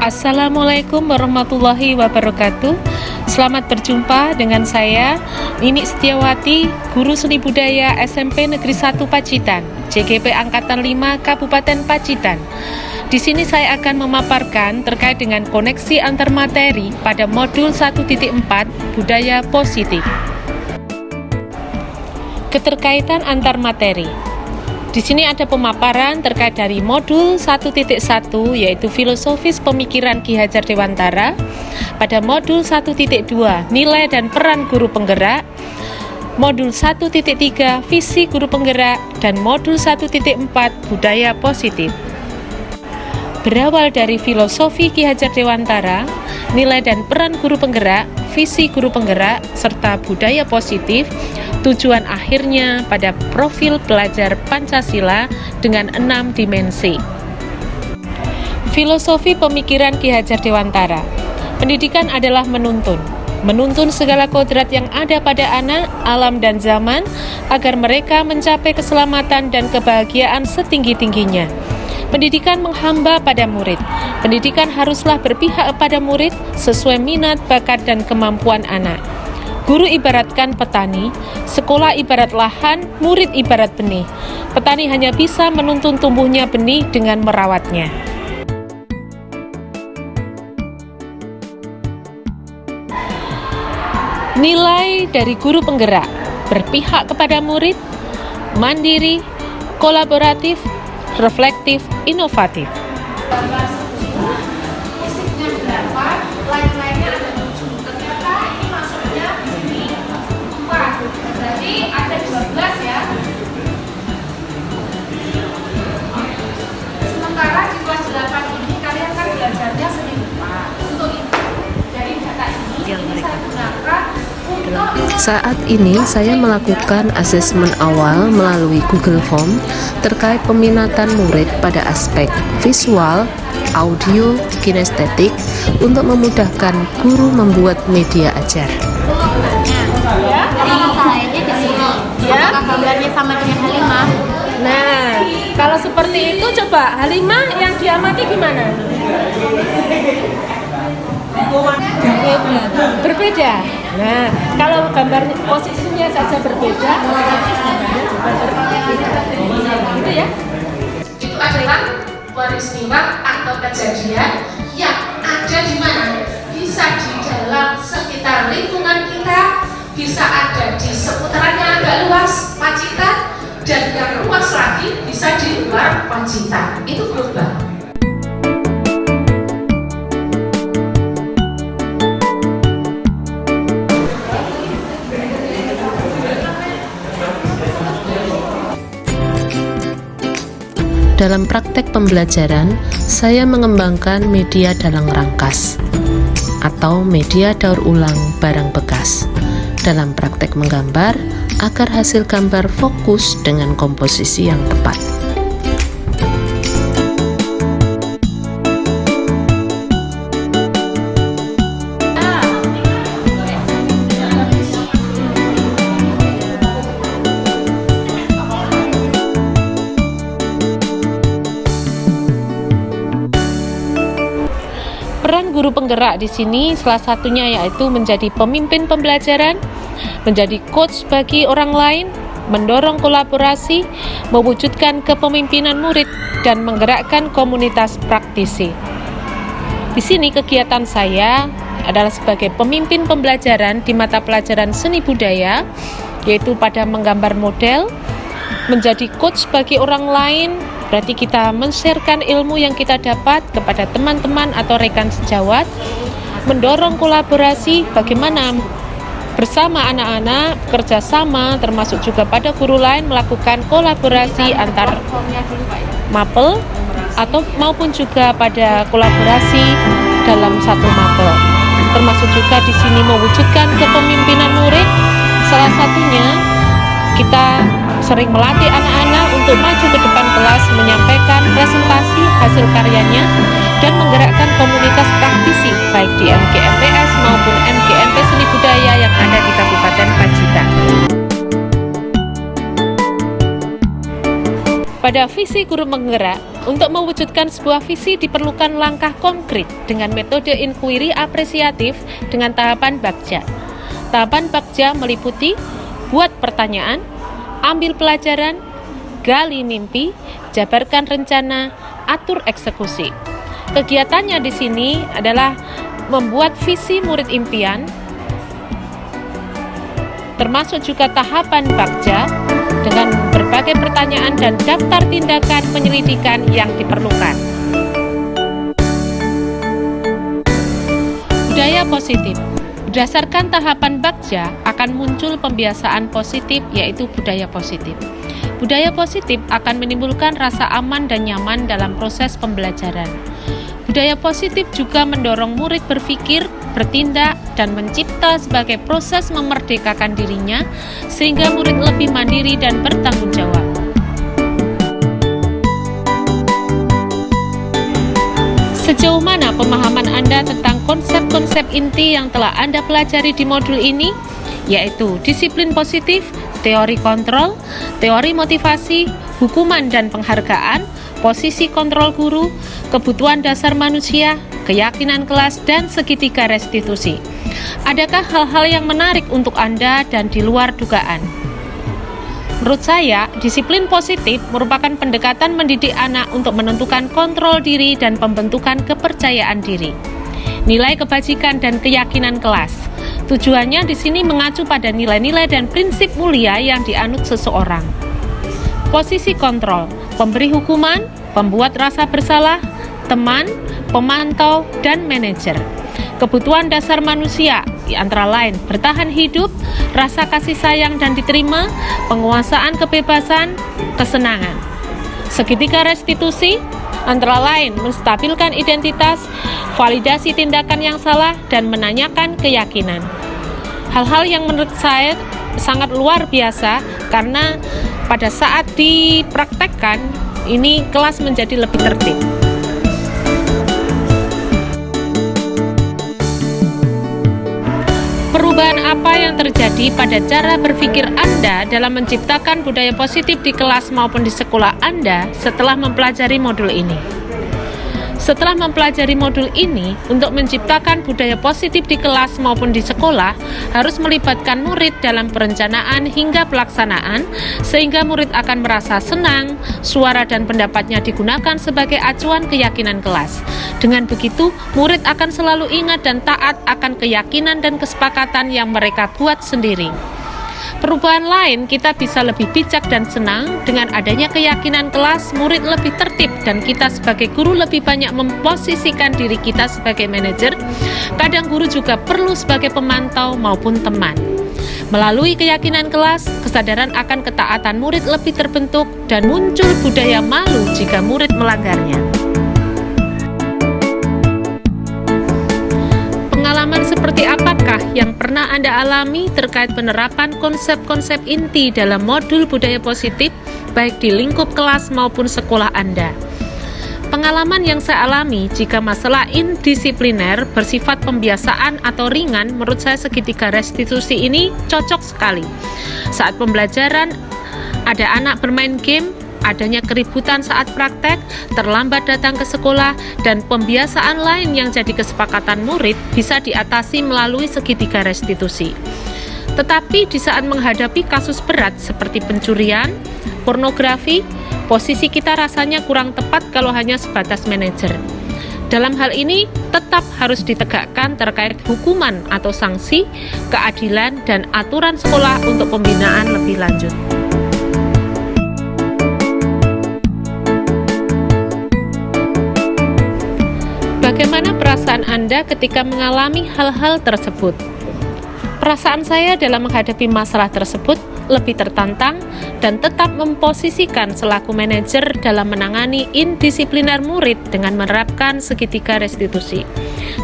Assalamualaikum warahmatullahi wabarakatuh. Selamat berjumpa dengan saya, Nini Setiawati, Guru Seni Budaya SMP Negeri 1 Pacitan, JGP Angkatan 5 Kabupaten Pacitan. Di sini saya akan memaparkan terkait dengan koneksi antar materi pada modul 1.4 Budaya Positif. Keterkaitan antar materi. Di sini ada pemaparan terkait dari modul 1.1 yaitu Filosofis Pemikiran Ki Hajar Dewantara, pada modul 1.2 Nilai dan Peran Guru Penggerak, modul 1.3 Visi Guru Penggerak, dan modul 1.4 Budaya Positif. Berawal dari filosofi Ki Hajar Dewantara, nilai dan peran guru penggerak, visi guru penggerak, serta budaya positif, tujuan akhirnya pada profil pelajar Pancasila dengan 6 dimensi. Filosofi pemikiran Ki Hajar Dewantara. Pendidikan adalah menuntun segala kodrat yang ada pada anak, alam, dan zaman agar mereka mencapai keselamatan dan kebahagiaan setinggi-tingginya. Pendidikan menghamba pada murid. Pendidikan haruslah berpihak pada murid sesuai minat, bakat, dan kemampuan anak. Guru ibaratkan petani, sekolah ibarat lahan, murid ibarat benih. Petani hanya bisa menuntun tumbuhnya benih dengan merawatnya. Nilai dari guru penggerak: berpihak kepada murid, mandiri, kolaboratif, reflektif, inovatif. Istrinya berapa, lain-lainnya ada 7. Ternyata ini masuknya di sini 4. Berarti ada 12 ya. Sementara di kelas 8 ini kalian kan belajarnya seni rupa. Untuk itu, dari data ini saya gunakan untuk Saat ini saya melakukan asesmen awal melalui Google Form terkait peminatan murid pada aspek visual, audio, kinestetik untuk memudahkan guru membuat media ajar. Lainnya di sini. Apakah gambarnya sama dengan Halimah? Nah, kalau seperti itu coba Halimah yang diamati gimana? Berbeda. Nah, kalau gambar posisinya saja berbeda, gambarnya juga berbeda. Gitu ya. itu adalah peristiwa atau kejadian yang ada di mana? Bisa di dalam sekitar lingkungan kita, bisa ada di seputarannya agak luas Pacitan, dan yang luas lagi bisa di luar Pacitan. Itu global. Dalam praktek pembelajaran, saya mengembangkan media dalang rangkas atau media daur ulang barang bekas dalam praktek menggambar agar hasil gambar fokus dengan komposisi yang tepat. Peran guru penggerak di sini salah satunya yaitu menjadi pemimpin pembelajaran, menjadi coach bagi orang lain, mendorong kolaborasi, mewujudkan kepemimpinan murid, dan menggerakkan komunitas praktisi. Di sini kegiatan saya adalah sebagai pemimpin pembelajaran di mata pelajaran seni budaya, yaitu pada menggambar model, menjadi coach bagi orang lain. Berarti kita men-sharekan ilmu yang kita dapat kepada teman-teman atau rekan sejawat, mendorong kolaborasi bagaimana bersama anak-anak bekerja sama, termasuk juga pada guru lain melakukan kolaborasi antar mapel atau maupun juga pada kolaborasi dalam satu mapel. Termasuk juga di sini mewujudkan kepemimpinan murid. Salah satunya kita sering melatih anak-anak untuk maju ke depan kelas, menyampaikan presentasi hasil karyanya, dan menggerakkan komunitas praktisi baik di MGMPS maupun MGMP Seni Budaya yang ada di Kabupaten Pacitan. Pada visi guru penggerak, Untuk mewujudkan sebuah visi diperlukan langkah konkret dengan metode inquiry apresiatif dengan tahapan Bagja. Tahapan Bagja meliputi buat pertanyaan, ambil pelajaran, gali mimpi, jabarkan rencana, atur eksekusi. Kegiatannya di sini adalah membuat visi murid impian, termasuk juga tahapan Bagja dengan berbagai pertanyaan dan daftar tindakan penyelidikan yang diperlukan. Budaya positif. Berdasarkan tahapan Bagja akan muncul pembiasaan positif, yaitu budaya positif. Budaya positif akan menimbulkan rasa aman dan nyaman dalam proses pembelajaran. Budaya positif juga mendorong murid berpikir, bertindak, dan mencipta sebagai proses memerdekakan dirinya sehingga murid lebih mandiri dan bertanggung jawab. Sejauh mana pemahaman Anda tentang konsep-konsep inti yang telah Anda pelajari di modul ini, yaitu disiplin positif, teori kontrol, teori motivasi, hukuman dan penghargaan, posisi kontrol guru, kebutuhan dasar manusia, keyakinan kelas, dan segitiga restitusi. Adakah hal-hal yang menarik untuk Anda dan di luar dugaan? Menurut saya, disiplin positif merupakan pendekatan mendidik anak untuk menentukan kontrol diri dan pembentukan kepercayaan diri. Nilai kebajikan dan keyakinan kelas. Tujuannya di sini mengacu pada nilai-nilai dan prinsip mulia yang dianut seseorang. Posisi kontrol, pemberi hukuman, pembuat rasa bersalah, teman, pemantau, dan manajer. Kebutuhan dasar manusia, antara lain bertahan hidup, rasa kasih sayang dan diterima, penguasaan kebebasan, kesenangan. Segitiga restitusi, antara lain menstabilkan identitas, validasi tindakan yang salah, dan menanyakan keyakinan. Hal-hal yang menurut saya sangat luar biasa karena pada saat dipraktekkan, ini kelas menjadi lebih tertib. Perubahan apa yang terjadi pada cara berpikir Anda dalam menciptakan budaya positif di kelas maupun di sekolah Anda setelah mempelajari modul ini? Setelah mempelajari modul ini, untuk menciptakan budaya positif di kelas maupun di sekolah, harus melibatkan murid dalam perencanaan hingga pelaksanaan, sehingga murid akan merasa senang, suara dan pendapatnya digunakan sebagai acuan keyakinan kelas. Dengan begitu, murid akan selalu ingat dan taat akan keyakinan dan kesepakatan yang mereka buat sendiri. Perubahan lain, kita bisa lebih bijak dan senang dengan adanya keyakinan kelas, murid lebih tertib, dan kita sebagai guru lebih banyak memposisikan diri kita sebagai manajer. Kadang guru juga perlu sebagai pemantau maupun teman. Melalui keyakinan kelas, kesadaran akan ketaatan murid lebih terbentuk dan muncul budaya malu jika murid melanggarnya. Pengalaman seperti apakah yang pernah Anda alami terkait penerapan konsep-konsep inti dalam modul budaya positif, baik di lingkup kelas maupun sekolah Anda? Pengalaman yang saya alami jika masalah indisipliner bersifat pembiasaan atau ringan, menurut saya segitiga restitusi ini cocok sekali. Saat pembelajaran, ada anak bermain game, adanya keributan saat praktek, terlambat datang ke sekolah, dan pembiasaan lain yang jadi kesepakatan murid bisa diatasi melalui segitiga restitusi. Tetapi di saat menghadapi kasus berat seperti pencurian, pornografi, posisi kita rasanya kurang tepat kalau hanya sebatas manajer. Dalam hal ini, tetap harus ditegakkan terkait hukuman atau sanksi, keadilan, dan aturan sekolah untuk pembinaan lebih lanjut. Bagaimana perasaan Anda ketika mengalami hal-hal tersebut? Perasaan saya dalam menghadapi masalah tersebut lebih tertantang dan tetap memposisikan selaku manajer dalam menangani indisipliner murid dengan menerapkan segitiga restitusi.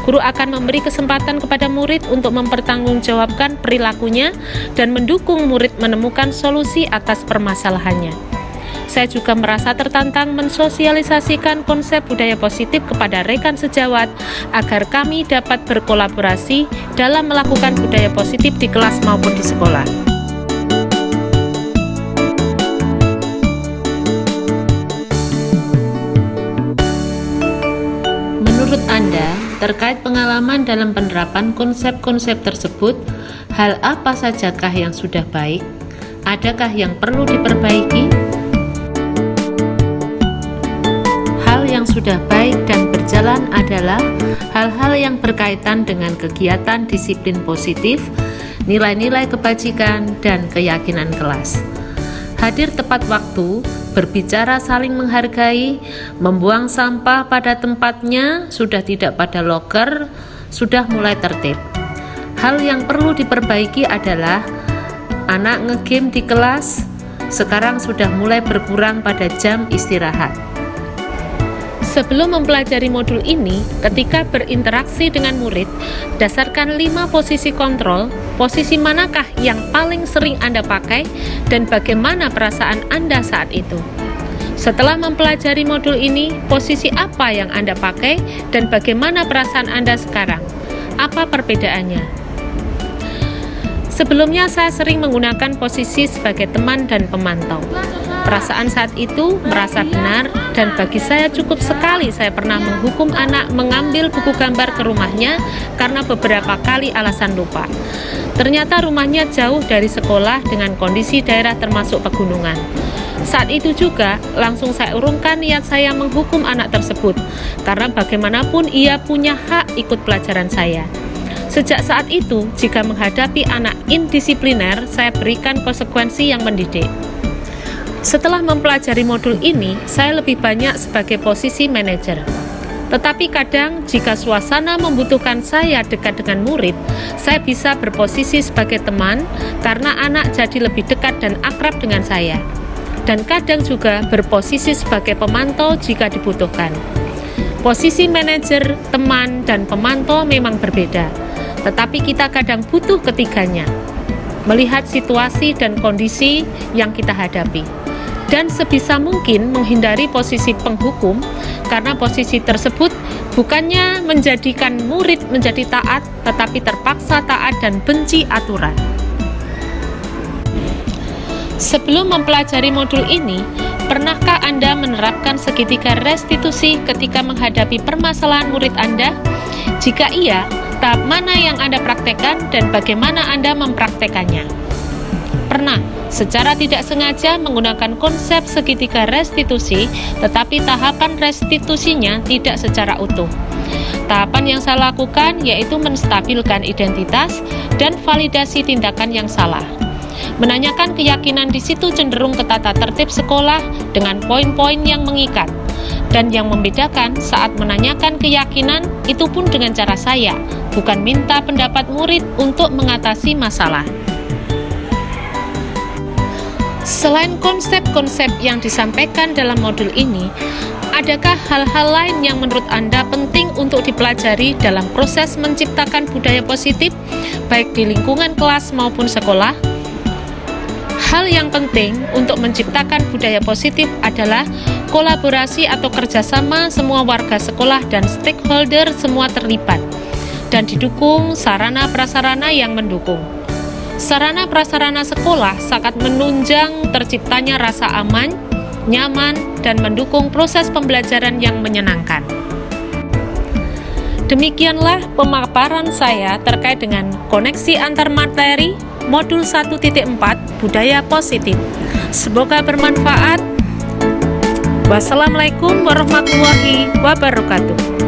Guru akan memberi kesempatan kepada murid untuk mempertanggungjawabkan perilakunya dan mendukung murid menemukan solusi atas permasalahannya. Saya juga merasa tertantang mensosialisasikan konsep budaya positif kepada rekan sejawat agar kami dapat berkolaborasi dalam melakukan budaya positif di kelas maupun di sekolah. Terkait pengalaman dalam penerapan konsep-konsep tersebut, hal apa sajakah yang sudah baik? Adakah yang perlu diperbaiki? Hal yang sudah baik dan berjalan adalah hal-hal yang berkaitan dengan kegiatan disiplin positif, nilai-nilai kebajikan, dan keyakinan kelas. Hadir tepat waktu, berbicara saling menghargai, membuang sampah pada tempatnya, sudah tidak pada loker, sudah mulai tertib. Hal yang perlu diperbaiki adalah anak ngegame di kelas, sekarang sudah mulai berkurang pada jam istirahat. Sebelum mempelajari modul ini, ketika berinteraksi dengan murid, dasarkan 5 posisi kontrol. Posisi manakah yang paling sering Anda pakai dan bagaimana perasaan Anda saat itu? Setelah mempelajari modul ini, posisi apa yang Anda pakai dan bagaimana perasaan Anda sekarang? Apa perbedaannya? Sebelumnya saya sering menggunakan posisi sebagai teman dan pemantau. Perasaan saat itu merasa benar, dan bagi saya cukup sekali saya pernah menghukum anak mengambil buku gambar ke rumahnya karena beberapa kali alasan lupa. Ternyata rumahnya jauh dari sekolah dengan kondisi daerah termasuk pegunungan. Saat itu juga langsung saya urungkan niat saya menghukum anak tersebut, karena bagaimanapun ia punya hak ikut pelajaran saya. Sejak saat itu, jika menghadapi anak indisipliner, saya berikan konsekuensi yang mendidik. Setelah mempelajari modul ini, saya lebih banyak sebagai posisi manajer. Tetapi kadang jika suasana membutuhkan saya dekat dengan murid, saya bisa berposisi sebagai teman karena anak jadi lebih dekat dan akrab dengan saya. Dan kadang juga berposisi sebagai pemantau jika dibutuhkan. Posisi manajer, teman, dan pemantau memang berbeda, tetapi kita kadang butuh ketiganya. Melihat situasi dan kondisi yang kita hadapi. Dan sebisa mungkin menghindari posisi penghukum, karena posisi tersebut bukannya menjadikan murid menjadi taat, tetapi terpaksa taat dan benci aturan. Sebelum mempelajari modul ini, pernahkah Anda menerapkan segitiga restitusi ketika menghadapi permasalahan murid Anda? Jika iya, tahap mana yang Anda praktekkan dan bagaimana Anda mempraktekannya? Pernah, secara tidak sengaja menggunakan konsep segitiga restitusi, tetapi tahapan restitusinya tidak secara utuh. Tahapan yang saya lakukan yaitu menstabilkan identitas dan validasi tindakan yang salah. Menanyakan keyakinan di situ cenderung ke tata tertib sekolah dengan poin-poin yang mengikat. Dan yang membedakan saat menanyakan keyakinan itu pun dengan cara saya, bukan minta pendapat murid untuk mengatasi masalah. Selain konsep-konsep yang disampaikan dalam modul ini, adakah hal-hal lain yang menurut Anda penting untuk dipelajari dalam proses menciptakan budaya positif, baik di lingkungan kelas maupun sekolah? Hal yang penting untuk menciptakan budaya positif adalah kolaborasi atau kerjasama semua warga sekolah dan stakeholder semua terlibat, dan didukung sarana-prasarana yang mendukung. Sarana-prasarana sekolah sangat menunjang terciptanya rasa aman, nyaman, dan mendukung proses pembelajaran yang menyenangkan. Demikianlah pemaparan saya terkait dengan koneksi antar materi modul 1.4 budaya positif. Semoga bermanfaat. Wassalamualaikum warahmatullahi wabarakatuh.